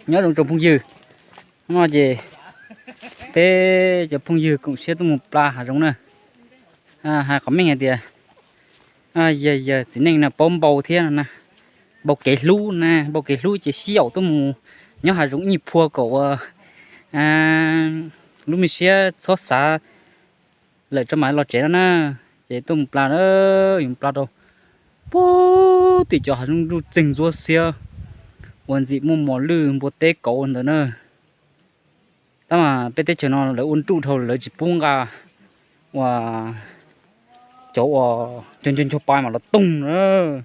nhớ đồng trồng phong dư nó về bé cho phong dư cũng sẽ tụi một pla hả giống nè hà có mấy ngày thì giờ chỉ nên là bom bầu thế nè bầu kẻ lú nè bầu kẻ lú chỉ xíu tụi mù nhớ hà giống như phua cậu lúc mình sẽ xót xa lại cho máy lo trẻ nè chế tụi một pla đó dùng pla đâu bố thì cho hà giống chỉnh ruột xeวันgì mua mỏ lư mua té cổ nữa nè, tao mà bé té cho nó lại uốn trụ thôi lại chỉ buông ra, và chỗ trên trên chỗ bài mà nó tung nữa,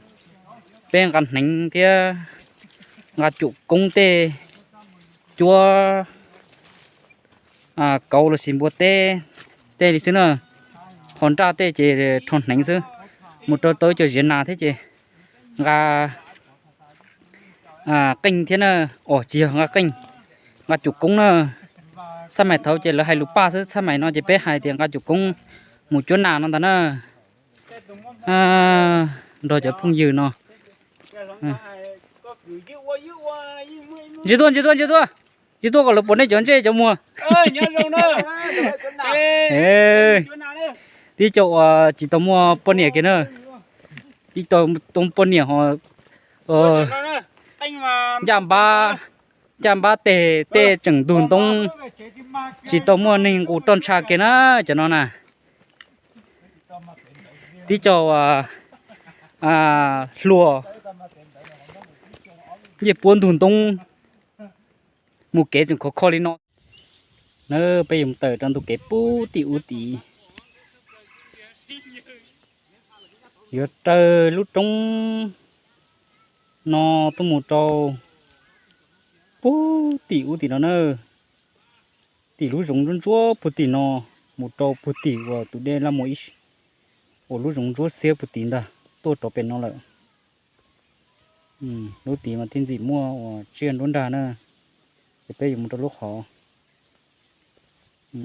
bé gần nánh kia, ngã trụ công té, chua, cầu là xin mua té, té đi xí nữa, hòn tra té chỉ thon nánh xứ, một trâu tới cho diễn nào thế chị, ngã kênh thế nè, chiều ngã kênh, ngã trụ công nè. Sao mày thấu chỉ là hai lúa ba sao mày nó chỉ bé hai tiền cả chục công một chỗ nào nó ta nó rồi cho phong dư nó chỉ tôi còn lục bốn đấy chọn chơi cho mua tí chỗ chỉ tao mua bốn nhẹ kia nữa tí tao bốn nhẹ họ giảm ba tê chẳng đùn tông chỉ tao mua nên cụ tròn xa kia nó cho nó nè tí cho lùa gì buôn đùn tông một kế chúng có khó đi nó bây giờ tờ trong tụ kế bú tí giờ trời lúc trong nó tôi một trâu bố tỷ nó nè tỷ lú rồng run chúa bố tỷ nó một trâu bố tỷ và tụi đây là mỗi lú rồng chúa xe bố tỷ đó tôi trâu bên nó lại lú tỷ mà thiên gì mua chuyên đốn đà nè để bây giờ một trâu lúc họ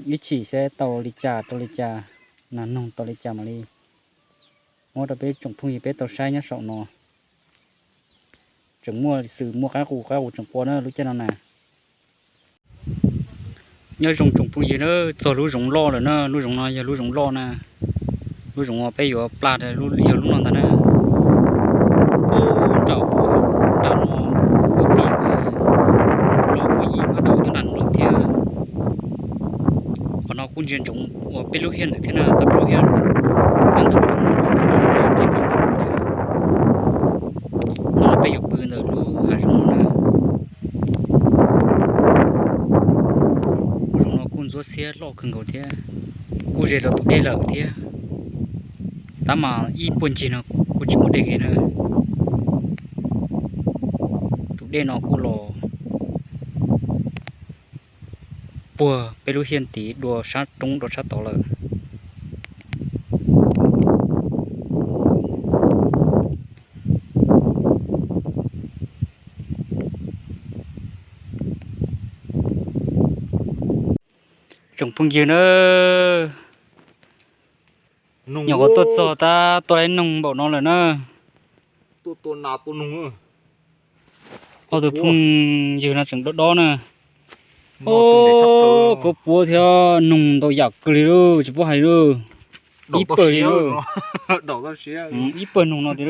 ít chỉ sẽ tàu lì trà là nông tàu lì trà mà đi mua được bây trồng phong gì bây tàu sai nhá sọ nó chẳng mua sử mua cá củ chẳng qua nữa lúc chân nào nè nhớ trồng phong gì nữa giờ lúc trồng lo rồi nữa lúc trồng nó giờ lúc trồng lo nè lúc trồng bây giờ pla thì lúc giờ lúc nào ta nè đậu nó có tiền lo cái gì mà đậu cho nặng được theo còn nó cũng chuyên trồng bên lúc hiền thế nào tập lúc hiền ăn tập nó bây giờ bự rồi lúc hà rong nữa rong nó cũng rút xe lo khẩn cầu thế cô rể là tụi đây là thế ta mà ít buồn chi nó cô chỉ muốn để cái nữa tụi đây nó cô lo bùa bây lúc hiền tí đùa sát trúng đùa sát tỏ lợn trồng phong dư nữa nhỏ có tốt cho ta tôi lấy nung bảo nó là nó tôi nào tôi nung tôi phong dư nó trồng đó nè có búa theo nung tôi giặc cái đó chỉ có hay đó ít bờ đi đó đậu tao xía ít bờ nung nó thì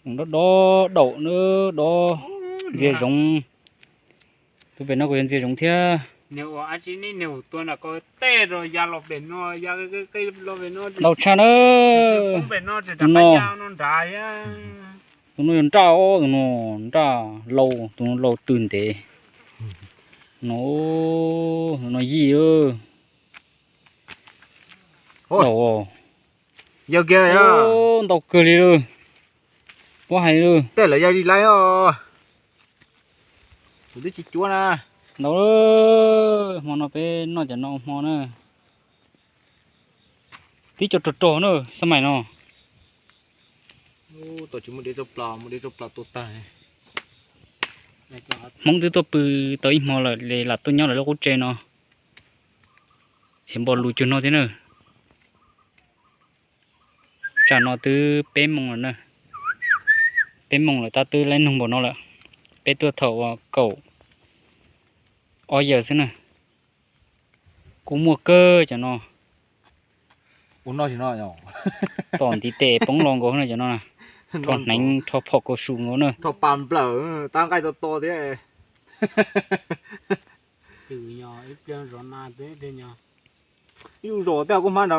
đó đó đậu nữa đó dê giống tôi phải nó có dê giống thế nếu anh chị nếu tôi là có tê rồi ra lọc biển nó ra cái lọc biển nó đậu cha nữa cũng biển nó chỉ đặt bánh dao nó đài á tụi nó ăn trao nó tra lâu tụi nó lâuตื่น thế nó gì ơ đậu giờ kia á đậu cười đi rồi quá hay rồi tê là giờ đi lấy rồi tụi chị chúa nè đâu mà nó phải nó chẳng nó mò nữa tí cho trò nữa sao mày nó tôi chỉ muốn để cho pla tôi tài mong thứ tôi bự tới mò là tôi nhớ là nó có trên nó em bỏ lùi cho nó thế nữa trả nó từ bé mông rồi nè bé mông là ta từ lấy nông bỏ nó lại bé tua thầu cậu oi giờ xí nè cũng mua cơ cho nó uống nó chỉ nó nhỏ tòn thì tệ bóng lon của nó cho nó nè thọ nánh thọ phọc của sùng nó nè thọ bàn bở tăng cái to thế từ nhỏ ít lên rồi na thế thế nhỏ yêu rồi tao cũng mang đó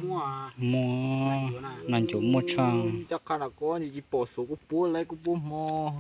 mua mua nành chỗ mua trang chắc là có gì bỏ số của bố lấy của bố mò